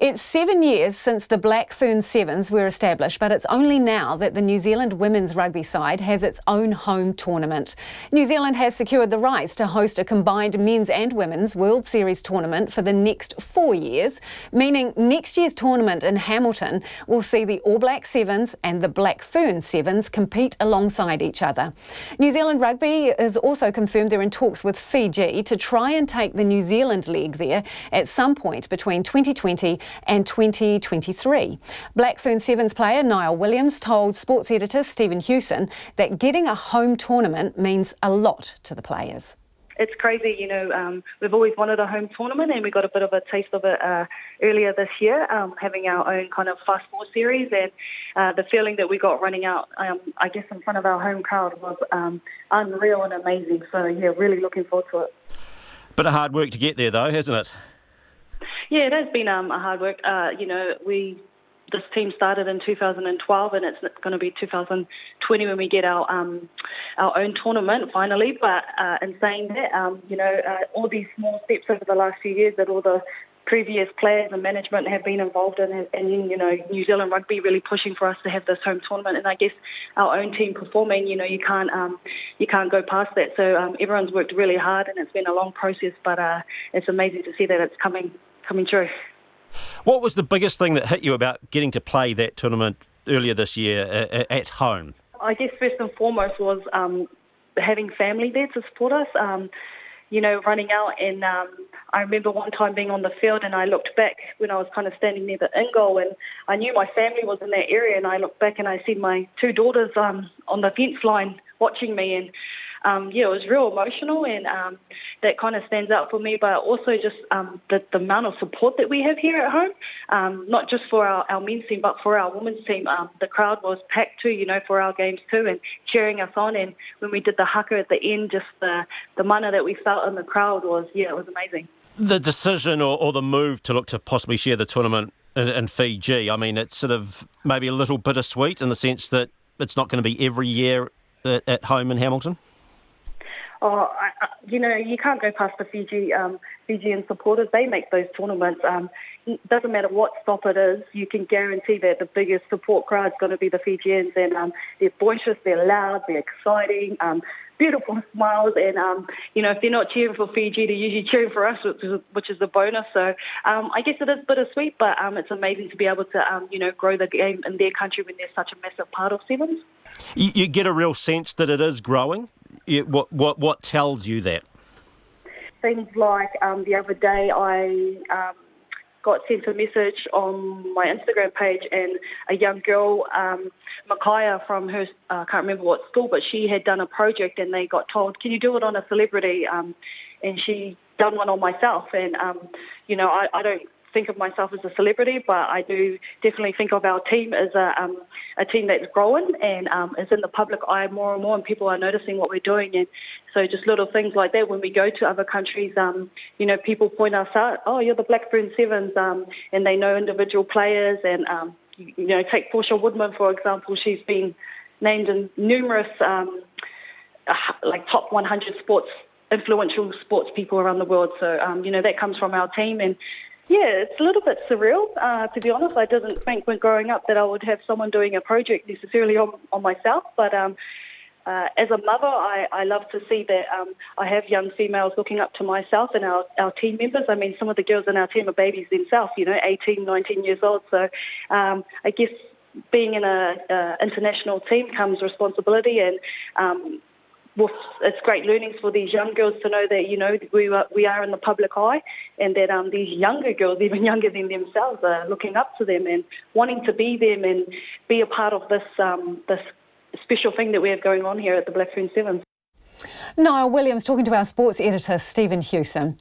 It's 7 years since the Black Ferns Sevens were established, but it's only now that the New Zealand women's rugby side has its own home tournament. New Zealand has secured the rights to host a combined men's and women's World Series tournament for the next 4 years, meaning next year's tournament in Hamilton will see the All Black Sevens and the Black Ferns Sevens compete alongside each other. New Zealand Rugby has also confirmed they're in talks with Fiji to try and take the New Zealand leg there at some point between 2020 and 2023. Black Ferns Sevens player Niall Williams told sports editor Stephen Hewson that getting a home tournament means a lot to the players. It's crazy, we've always wanted a home tournament and we got a bit of a taste of it earlier this year, having our own kind of fast four series, and the feeling that we got running out, I guess, in front of our home crowd was unreal and amazing. So, yeah, really looking forward to it. Bit of hard work to get there though, hasn't it? Yeah, it has been a hard work. This team started in 2012, and it's going to be 2020 when we get our own tournament finally. But in saying that, all these small steps over the last few years that all the previous players and management have been involved in, and New Zealand Rugby really pushing for us to have this home tournament, and I guess our own team performing, you can't go past that. So everyone's worked really hard, and it's been a long process, but it's amazing to see that it's coming true. What was the biggest thing that hit you about getting to play that tournament earlier this year at home? I guess first and foremost was having family there to support us. Running out, and I remember one time being on the field and I looked back when I was kind of standing near the in goal, and I knew my family was in that area, and I looked back and I see my two daughters on the fence line watching me, and it was real emotional, and that kind of stands out for me, but also just the amount of support that we have here at home, not just for our men's team, but for our women's team. The crowd was packed too, for our games too, and cheering us on. And when we did the haka at the end, just the mana that we felt in the crowd was amazing. The decision or the move to look to possibly share the tournament in Fiji, I mean, it's sort of maybe a little bittersweet in the sense that it's not going to be every year at home in Hamilton. Oh, you can't go past the Fijian supporters. They make those tournaments. It doesn't matter what stop it is, you can guarantee that the biggest support crowd is going to be the Fijians, and they're boisterous, they're loud, they're exciting, beautiful smiles, and if they're not cheering for Fiji, they're usually cheering for us, which is a bonus. So I guess it is bittersweet, but it's amazing to be able to grow the game in their country when they're such a massive part of Sevens. You get a real sense that it is growing. What tells you that? Things like the other day I got sent a message on my Instagram page, and a young girl, Micaiah, from her, I can't remember what school, but she had done a project and they got told, can you do it on a celebrity? And she done one on myself. And, I don't think of myself as a celebrity, but I do definitely think of our team as a team that's growing and is in the public eye more and more, and people are noticing what we're doing. And so just little things like that, when we go to other countries, people point us out, oh, you're the Black Ferns Sevens, and they know individual players. And, take Portia Woodman, for example. She's been named in numerous top 100 influential sports people around the world. So, that comes from our team. And yeah, it's a little bit surreal, to be honest. I didn't think when growing up that I would have someone doing a project necessarily on myself. But as a mother, I love to see that I have young females looking up to myself and our team members. I mean, some of the girls in our team are babies themselves, 18, 19 years old. So I guess being in an international team comes responsibility, and it's great learnings for these young girls to know that, we are in the public eye, and that these younger girls, even younger than themselves, are looking up to them and wanting to be them and be a part of this special thing that we have going on here at the Black Ferns Sevens. Niall Williams talking to our sports editor Stephen Hewson.